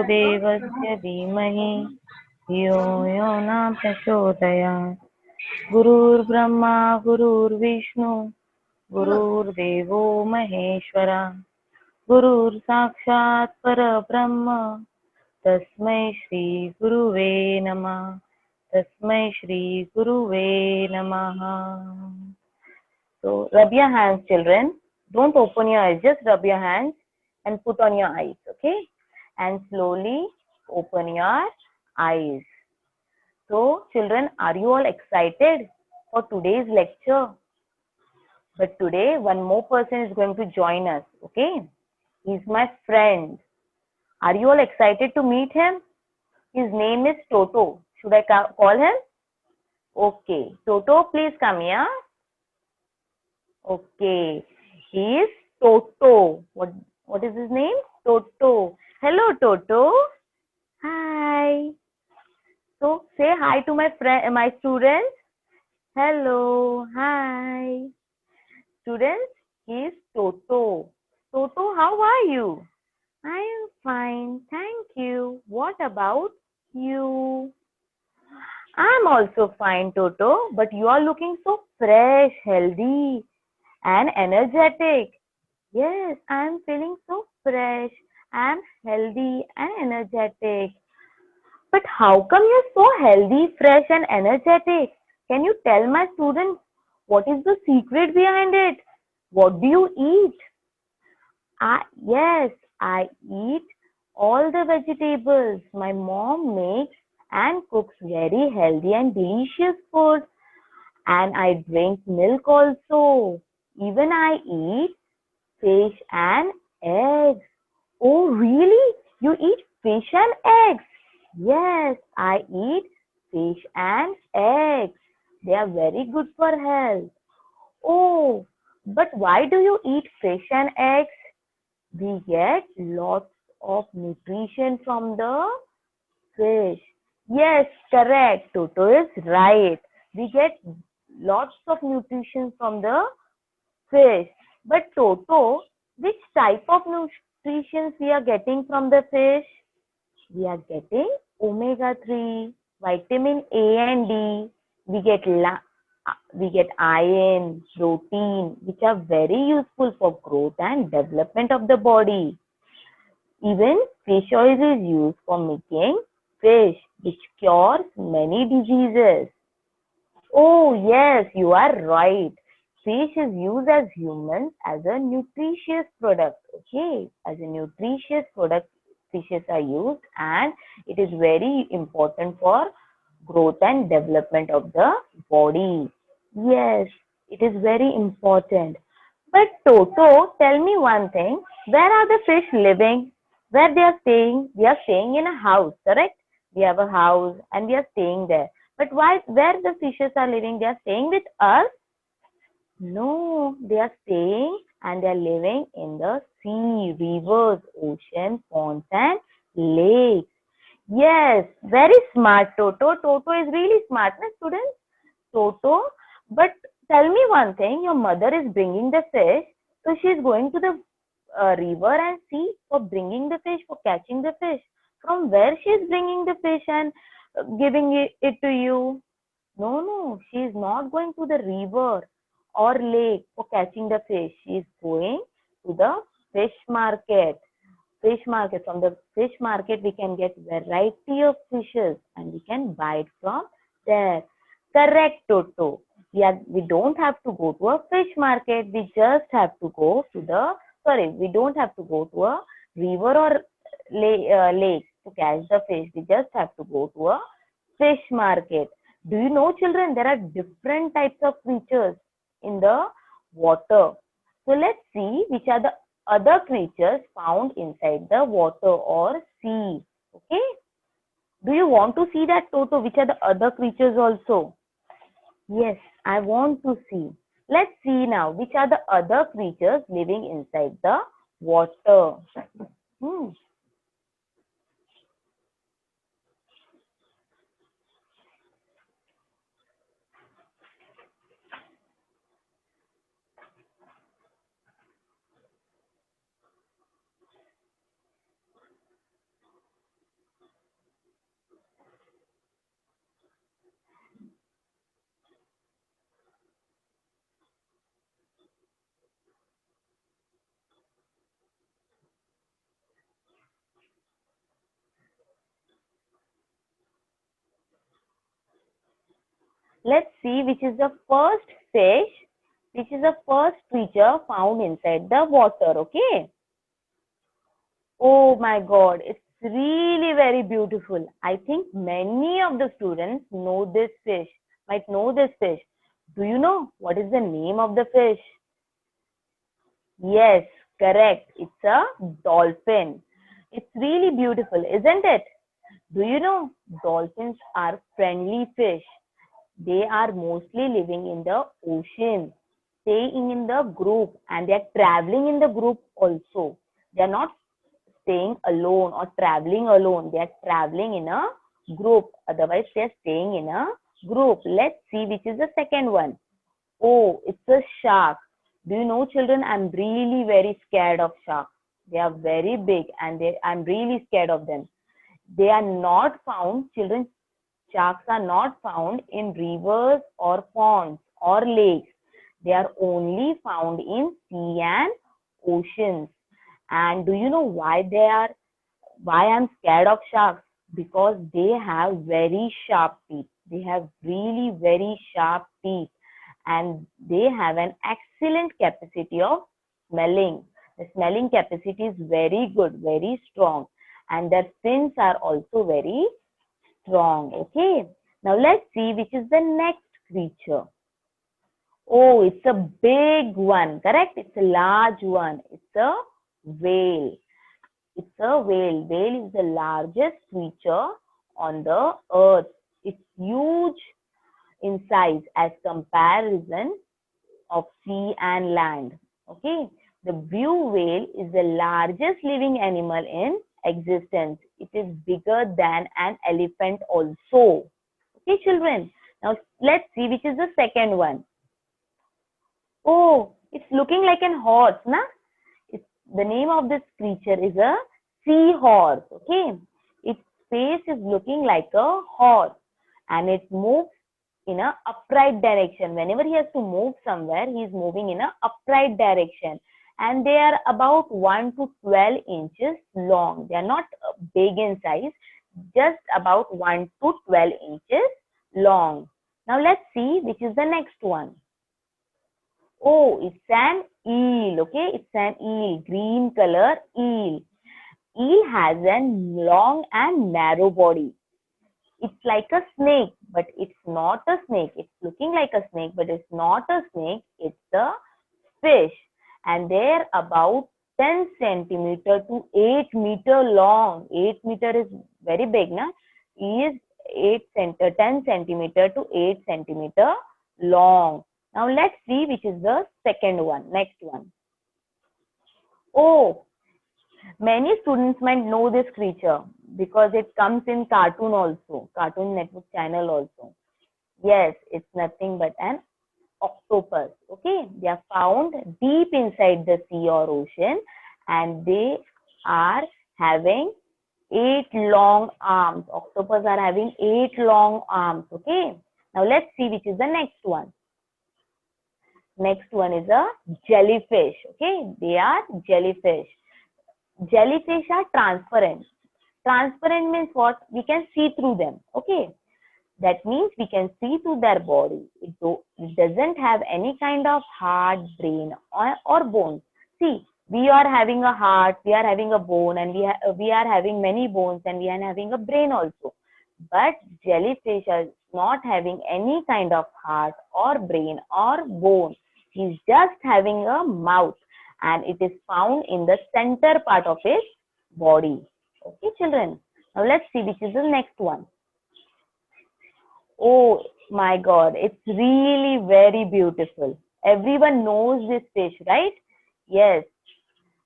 देवस्य धीमहि धियो यो न प्रचोदयात्। गुरुर्ब्रह्मा गुरुर्विष्णु गुरुर्देवो महेश्वरा गुरुर्साक्षात् परब्रह्म तस्मै श्री गुरुवे नमः। तस्मै श्री गुरुवे नमः। So rub your hands, children. Don't open your eyes, just rub your hands and put on your eyes, okay? And slowly open your eyes. So children, are you all excited for today's lecture? But today one more person is going to join us, okay? He's my friend. Are you all excited to meet him? His name is Toto. Should I call him? Okay. Toto, please come here. Okay. He is Toto. What is his name? Toto. Hello, Toto. Hi. So say hi to my friend, my students. Hello. Hi. Students, he is Toto. Toto, how are you? I am fine. Thank you. What about you? I'm also fine, Toto. But you are looking so fresh, healthy, and energetic. Yes, I'm feeling so fresh. I'm healthy and energetic. But how come you're so healthy, fresh, and energetic? Can you tell my students what is the secret behind it? What do you eat? Yes, I eat all the vegetables my mom makes and cooks very healthy and delicious food. And I drink milk also. Even I eat fish and eggs. Oh, really? You eat fish and eggs? Yes, I eat fish and eggs. They are very good for health. Oh, but why do you eat fish and eggs? We get lots of nutrition from the fish. Yes, correct. Toto is right. We get lots of nutrition from the fish. But Toto, which type of nutrition we are getting from the fish? We are getting omega-3, vitamin A and D. We get iron, protein, which are very useful for growth and development of the body. Even fish oil is used for making fish, which cures many diseases. Oh, yes, you are right. Fish is used as humans as a nutritious product. Okay, as a nutritious product, fishes are used, and it is very important for growth and development of the body. Yes, it is very important. But Toto, tell me one thing. Where are the fish living? Where they are staying? We are staying in a house, correct? We have a house and we are staying there. But why? Where the fishes are living? They are staying with us? No, they are staying and they are living in the sea, rivers, ocean, ponds, and lakes. Yes, very smart, Toto. Toto is really smart, na students? Toto. But tell me one thing, your mother is bringing the fish, so she is going to the river and sea for bringing the fish, for catching the fish. From where she is bringing the fish and giving it to you? No, no, she is not going to the river or lake for catching the fish. She is going to the fish market. Fish market. From the fish market, we can get variety of fishes and we can buy it from there. Correct, Toto. We don't have to go to a fish market. We just have to go to we don't have to go to a river or lake to catch the fish. We just have to go to a fish market. Do you know, children, there are different types of creatures in the water. So let's see which are the other creatures found inside the water or sea. Okay? Do you want to see that, Toto? Which are the other creatures also? Yes, I want to see. Let's see now which are the other creatures living inside the water. Hmm. Let's see which is the first fish, which is the first creature found inside the water. Okay. Oh my God, it's really very beautiful. I think many of the students know this fish, might know this fish. Do you know what is the name of the fish? Yes, correct. It's a dolphin. It's really beautiful, isn't it? Do you know dolphins are friendly fish? They are mostly living in the ocean, staying in the group, and they are traveling in the group also. They are not staying alone or traveling alone. They are traveling in a group. Otherwise, they are staying in a group. Let's see which is the second one. Oh, it's a shark. Do you know, children? I'm really very scared of sharks. They are very big, and I'm really scared of them. They are not found, children. Sharks are not found in rivers or ponds or lakes. They are only found in sea and oceans. And do you know why I'm scared of sharks? Because they have very sharp teeth. They have really very sharp teeth, and they have an excellent capacity of smelling. The smelling capacity is very good, very strong, and their fins are also very strong. Okay. Now let's see which is the next creature. Oh, it's a big one. Correct? It's a large one. It's a whale. It's a whale. Whale is the largest creature on the earth. It's huge in size as comparison of sea and land. Okay. The blue whale is the largest living animal in existence. It is bigger than an elephant also. Okay, children. Now let's see which is the second one. Oh, it's looking like an horse, na? It's, the name of this creature is a seahorse. Okay, its face is looking like a horse, and it moves in a upright direction. Whenever he has to move somewhere, he is moving in a upright direction. And they are about 1 to 12 inches long. They are not big in size, just about 1 to 12 inches long. Now let's see which is the next one. Oh, it's an eel. Okay, it's an eel, green color eel. Eel has a long and narrow body. It's like a snake, but it's not a snake. It's looking like a snake, but it's not a snake. It's a fish. And they're about 10 centimeter to 8 meter long. 8 meter is very big, na? Is 10 centimeter to 8 centimeter long. Now let's see which is the second one, next one. Oh, many students might know this creature because it comes in cartoon also, Cartoon Network channel also. Yes, it's nothing but an octopus. Okay, they are found deep inside the sea or ocean, and they are having 8 long arms. Octopus are having 8 long arms. Okay, now let's see which is the next one. Next one is a jellyfish. Okay, they are jellyfish. Jellyfish are transparent. Transparent means what? We can see through them. Okay, that means we can see through their body. It doesn't have any kind of heart, brain, or bones. See, we are having a heart, we are having a bone, and we are having many bones, and we are having a brain also. But jellyfish are not having any kind of heart or brain or bone. He's just having a mouth, and it is found in the center part of his body. Okay, children. Now let's see which is the next one. Oh my God, it's really very beautiful. Everyone knows this fish, right? Yes,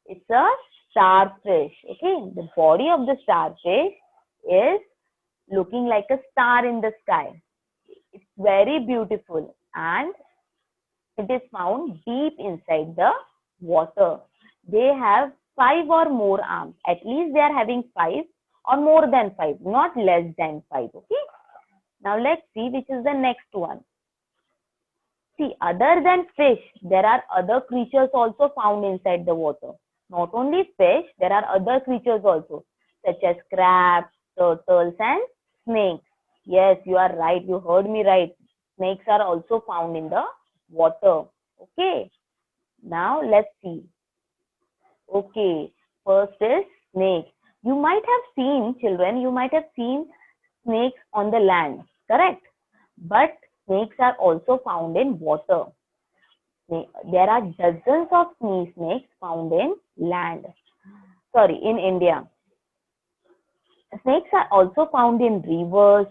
it's a starfish. Okay, the body of the starfish is looking like a star in the sky. It's very beautiful, and it is found deep inside the water. They have 5 or more arms. At least they are having 5 or more than 5, not less than 5. Okay. Now let's see which is the next one. See, other than fish, there are other creatures also found inside the water. Not only fish, there are other creatures also, such as crabs, turtles, and snakes. Yes, you are right. You heard me right. Snakes are also found in the water. Okay. Now let's see. Okay. First is snake. You might have seen, children, you might have seen snakes on the land, correct? But snakes are also found in water. There are dozens of snakes found in land. Sorry, in India. Snakes are also found in rivers,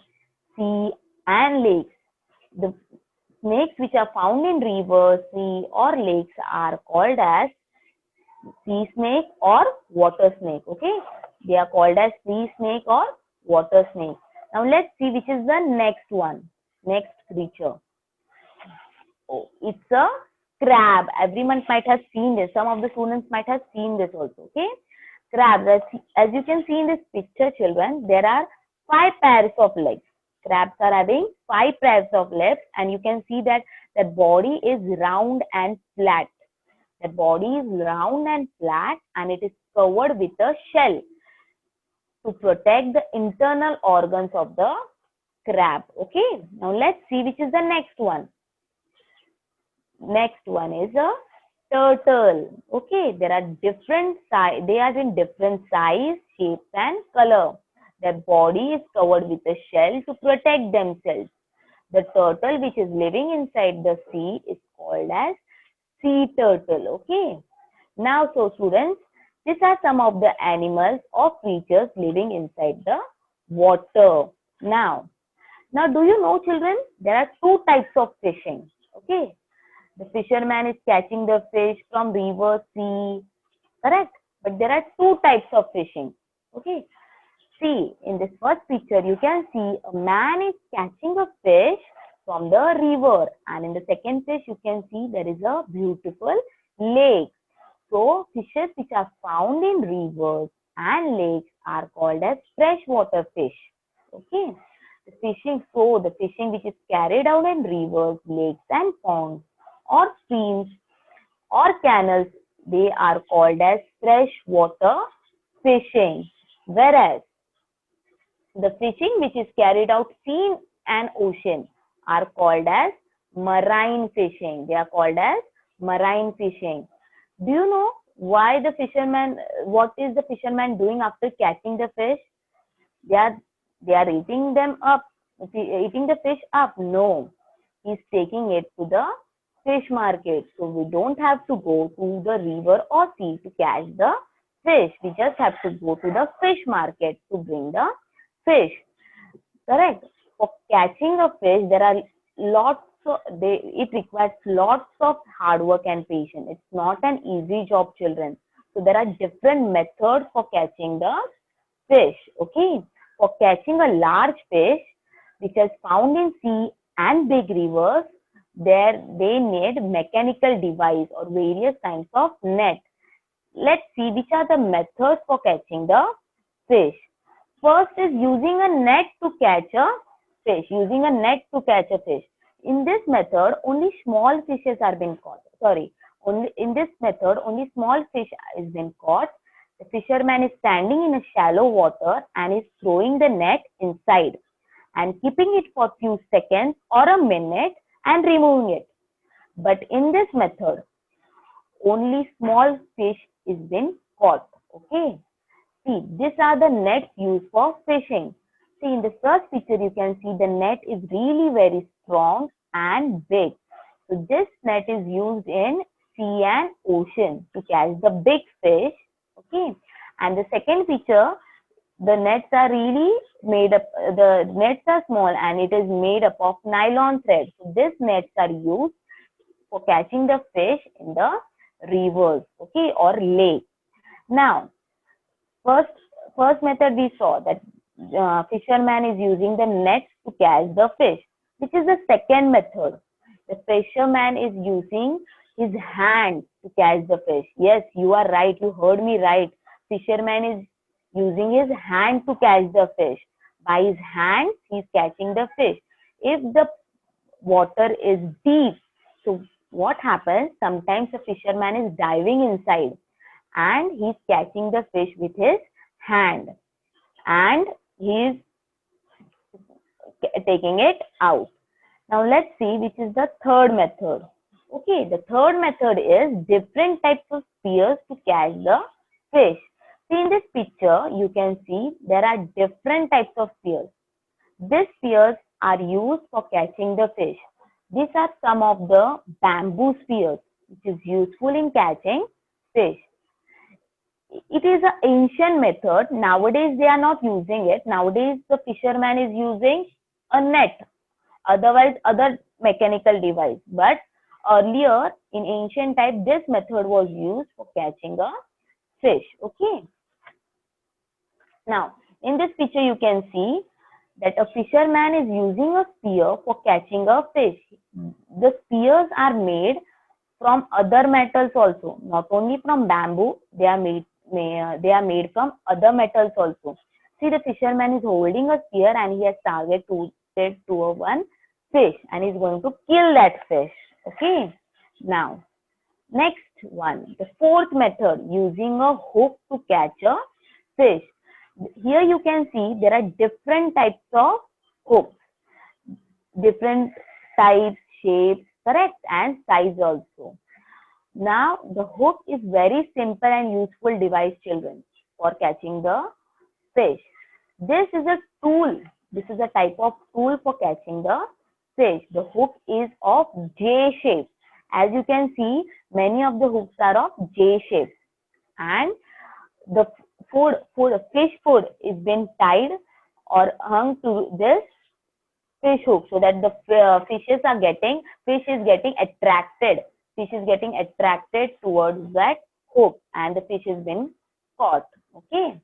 sea, and lakes. The snakes which are found in rivers, sea, or lakes are called as sea snake or water snake. Okay, they are called as sea snake or water snake. Now let's see which is the next one, next creature. Oh, it's a crab. Everyone might have seen this. Some of the students might have seen this also. Okay, crabs. As you can see in this picture, children, there are 5 pairs of legs. Crabs are having 5 pairs of legs, and you can see that the body is round and flat. The body is round and flat, and it is covered with a shell to protect the internal organs of the crab. Okay, now let's see which is the next one. Next one is a turtle. Okay, there are different size. They are in different size, shapes, and color. Their body is covered with a shell to protect themselves. The turtle which is living inside the sea is called as sea turtle. Okay. Now, so students, these are some of the animals or creatures living inside the water. Now, do you know, children? There are 2 types of fishing. Okay. The fisherman is catching the fish from river, sea, correct? But there are 2 types of fishing. Okay. See, in this first picture, you can see a man is catching a fish from the river. And in the second fish, you can see there is a beautiful lake. So, fishes which are found in rivers and lakes are called as freshwater fish. Okay. The fishing which is carried out in rivers, lakes and ponds or streams or canals, they are called as freshwater fishing. Whereas the fishing which is carried out sea and ocean are called as marine fishing. They are called as marine fishing. Do you know why the fisherman, what is the fisherman doing after catching the fish? They are eating them up, eating the fish up. No, he's taking it to the fish market. So we don't have to go to the river or sea to catch the fish. We just have to go to the fish market to bring the fish. Correct. For catching a fish, there are it requires lots of hard work and patience. It's not an easy job, children. So there are different methods for catching the fish. Okay. For catching a large fish, which is found in sea and big rivers, they need mechanical device or various kinds of net. Let's see which are the methods for catching the fish. First is using a net to catch a fish. Using a net to catch a fish. In this method, only small fishes are being caught. In this method, only small fish is being caught. The fisherman is standing in a shallow water and is throwing the net inside and keeping it for a few seconds or a minute and removing it. But in this method, only small fish is being caught. Okay. See, these are the nets used for fishing. See, in the first picture, you can see the net is really very strong and big. So, this net is used in sea and ocean to catch the big fish. Okay. And the second picture, the nets are really made up, the nets are small and it is made up of nylon thread. So, these nets are used for catching the fish in the rivers, okay, or lake. Now, first method we saw that fisherman is using the nets to catch the fish, which is the second method. The fisherman is using his hand to catch the fish. Yes, you are right. You heard me right. Fisherman is using his hand to catch the fish. By his hand, he is catching the fish. If the water is deep, so what happens? Sometimes the fisherman is diving inside and he's catching the fish with his hand and he's taking it out. Now let's see which is the third method. Okay, the third method is different types of spears to catch the fish. See in this picture, you can see there are different types of spears. These spears are used for catching the fish. These are some of the bamboo spears which is useful in catching fish. It is an ancient method. Nowadays they are not using it. Nowadays the fisherman is using a net, otherwise other mechanical device. But earlier in ancient time, this method was used for catching a fish. Okay. Now in this picture you can see that a fisherman is using a spear for catching a fish. The spears are made from other metals also, not only from bamboo. They are made from other metals also. See, the fisherman is holding a spear and he has targeted to a one fish and is going to kill that fish. Okay. Now, next one, the fourth method, using a hook to catch a fish. Here you can see there are different types of hooks, different types, shapes, correct, and size also. Now, the hook is very simple and useful device, children, for catching the fish. This is a tool. This is a type of tool for catching the fish. The hook is of J shape. As you can see, many of the hooks are of J shape. And the fish food is been tied or hung to this fish hook so that the fish is getting attracted. Fish is getting attracted towards that hook and the fish has been caught. Okay.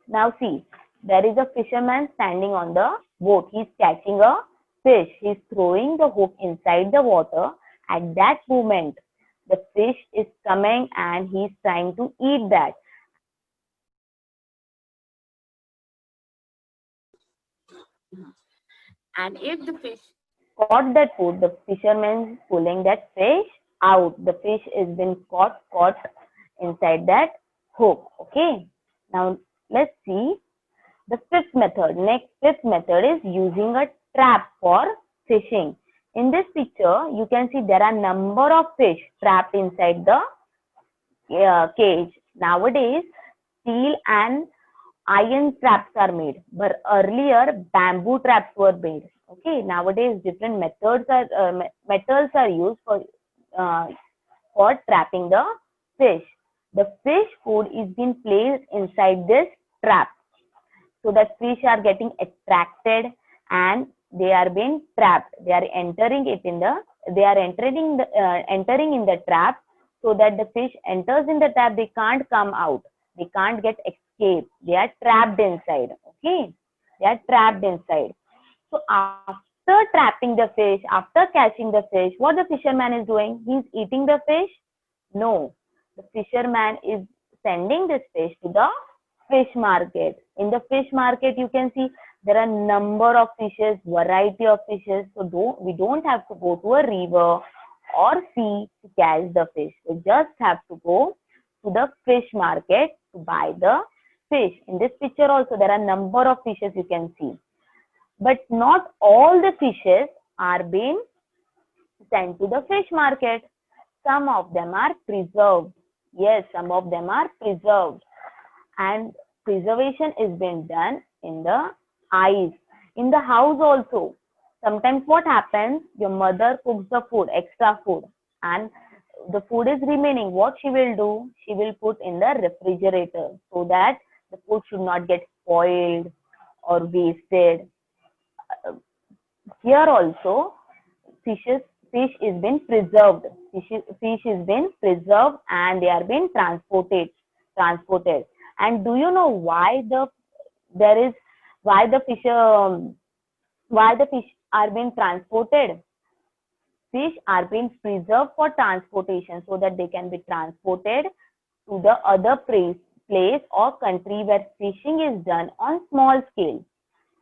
Now see, there is a fisherman standing on the boat. He's catching a fish. He's throwing the hook inside the water. At that moment, the fish is coming and he's trying to eat that. And if the fish caught that food, the fisherman is pulling that fish out. The fish has been caught inside that hook. Okay. Now let's see the fifth method. Fifth method is using a trap for fishing. In this picture, you can see there are number of fish trapped inside the cage. Nowadays, steel and iron traps are made, but earlier bamboo traps were made. Okay, nowadays different metals are used uh, for trapping the fish. The fish food is being placed inside this trap, so that fish are getting attracted and they are being trapped. They are entering in the trap, so that the fish enters in the trap. They can't come out. They can't get escape. They are trapped inside. Okay, they are trapped inside. So after trapping the fish, after catching the fish, what the fisherman is doing? He's eating the fish? No, the fisherman is sending this fish to the fish market. In the fish market, you can see there are number of fishes, variety of fishes. So we don't have to go to a river or sea to catch the fish. We just have to go to the fish market to buy the fish. In this picture also, there are number of fishes you can see. But not all the fishes are being sent to the fish market. Some of them are preserved. Yes, some of them are preserved. And preservation is being done in the ice. In the house also, sometimes what happens, your mother cooks the food, extra food, and the food is remaining. What she will do? She will put in the refrigerator so that the food should not get spoiled or wasted. Here also, fish is being preserved. Fish is being preserved and they are being transported. And do you know why why the fish are being transported? Fish are being preserved for transportation so that they can be transported to the other place or country where fishing is done on small scale.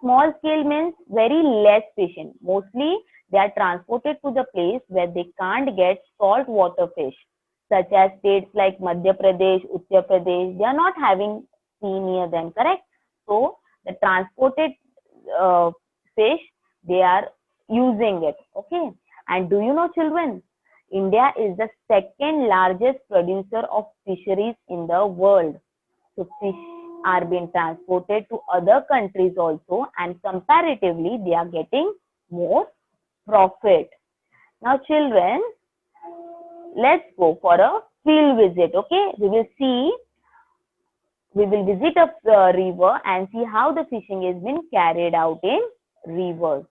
Small scale means very less fishing. Mostly they are transported to the place where they can't get saltwater fish, such as states like Madhya Pradesh, Uttar Pradesh. They are not having sea near them, correct? So the transported fish, they are using it. Okay. And do you know, children, India is the second largest producer of fisheries in the world. So fish are being transported to other countries also, and comparatively they are getting more profit. Now children, let's go for a field visit. Okay, we will visit a river and see how the fishing is being carried out in rivers.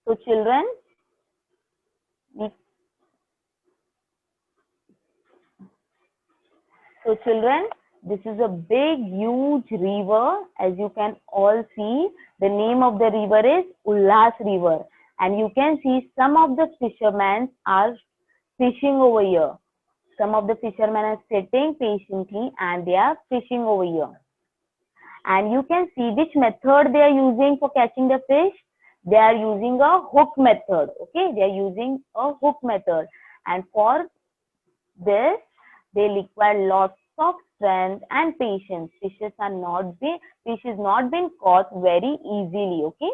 So children, we So children, this is a big, huge river. As you can all see, the name of the river is Ullas River. And you can see some of the fishermen are fishing over here. Some of the fishermen are sitting patiently and they are fishing over here. And you can see which method they are using for catching the fish. They are using a hook method. Okay, they are using a hook method. And for this, they require lots of strength and patience. Fish is not been caught very easily. Okay,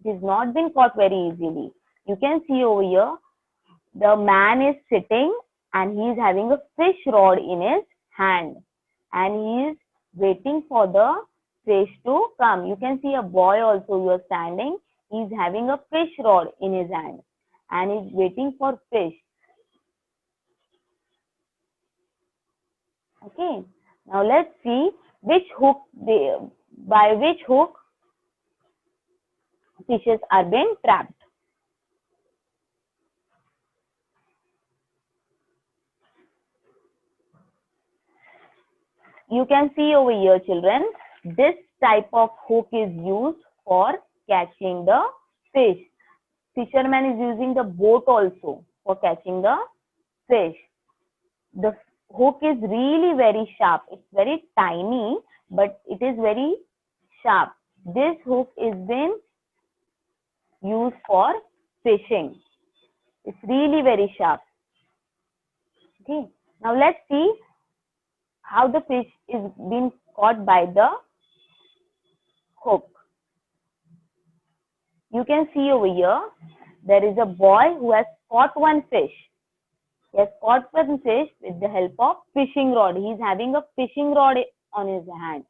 it is not been caught very easily. You can see over here, the man is sitting and he is having a fish rod in his hand, and he is waiting for the fish to come. You can see a boy also who is standing. He is having a fish rod in his hand and is waiting for fish. Okay, now let's see by which hook fishes are being trapped. You can see over here, children, this type of hook is used for catching the fish. Fisherman is using the boat also for catching the fish. The hook is really very sharp. It's very tiny, but it is very sharp. This hook is being used for fishing. It's really very sharp. Okay. Now let's see how the fish is being caught by the hook. You can see over here, there is a boy who has caught one fish. He has caught one fish with the help of fishing rod. He is having a fishing rod on his hand,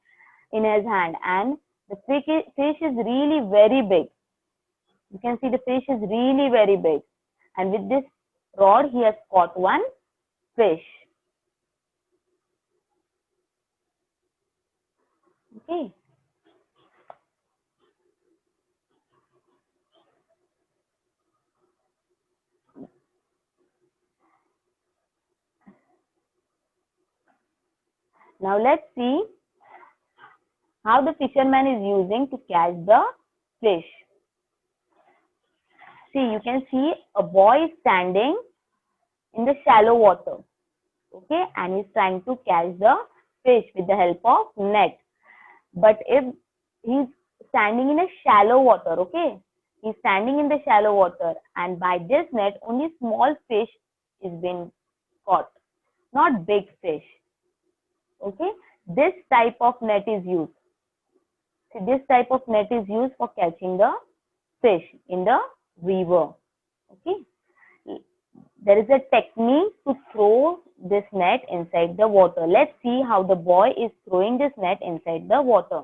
and the fish is really very big. You can see the fish is really very big, and with this rod, he has caught one fish. Okay. Now let's see how the fisherman is using to catch the fish. See, you can see a boy standing in the shallow water. Okay, and he's trying to catch the fish with the help of net. But if he's standing in a shallow water, okay, he's standing in the shallow water, and by this net only small fish is being caught, not big fish. Okay, this type of net is used. So this type of net is used for catching the fish in the river. Okay, there is a technique to throw this net inside the water. Let's see how the boy is throwing this net inside the water.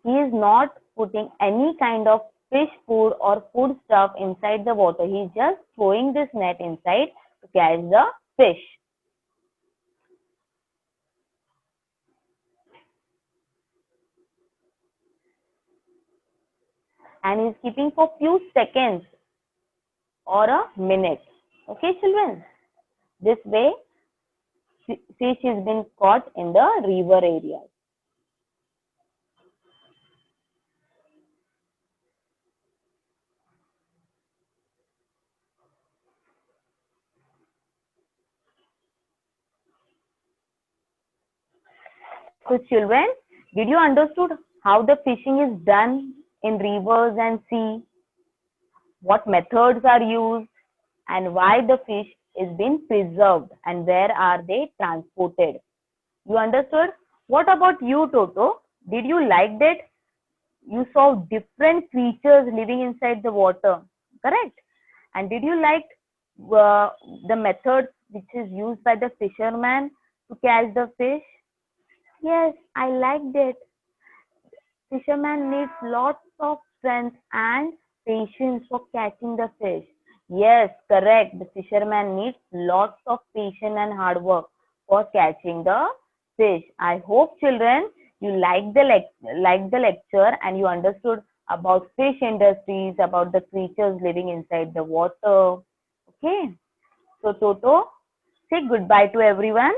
He is not putting any kind of fish food or food stuff inside the water. He is just throwing this net inside to catch the fish. And he is keeping for few seconds or a minute. Okay, children? This way, fish is being caught in the river area. So children, did you understood how the fishing is done in rivers and sea? What methods are used and why the fish is being preserved and where are they transported? You understood? What about you, Toto? Did you like that? You saw different creatures living inside the water, correct? And did you like uh, the method which is used by the fisherman to catch the fish? Yes, I liked it. Fisherman needs lots of strength and patience for catching the fish. Yes, correct. The fisherman needs lots of patience and hard work for catching the fish. I hope children you like the lecture and you understood about fish industries, about the creatures living inside the water. Okay. So Toto, say goodbye to everyone.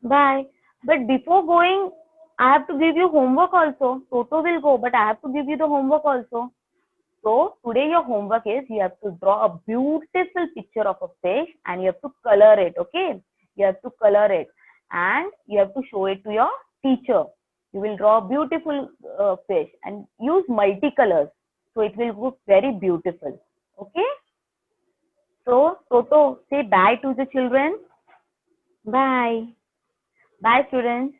Bye. But before going, I have to give you homework also. Toto will go, but I have to give you the homework also. So today your homework is you have to draw a beautiful picture of a fish and you have to color it. Okay, you have to color it and you have to show it to your teacher. You will draw a beautiful fish and use multicolors, so it will look very beautiful. Okay. So Toto, say bye to the children. Bye. Bye, students.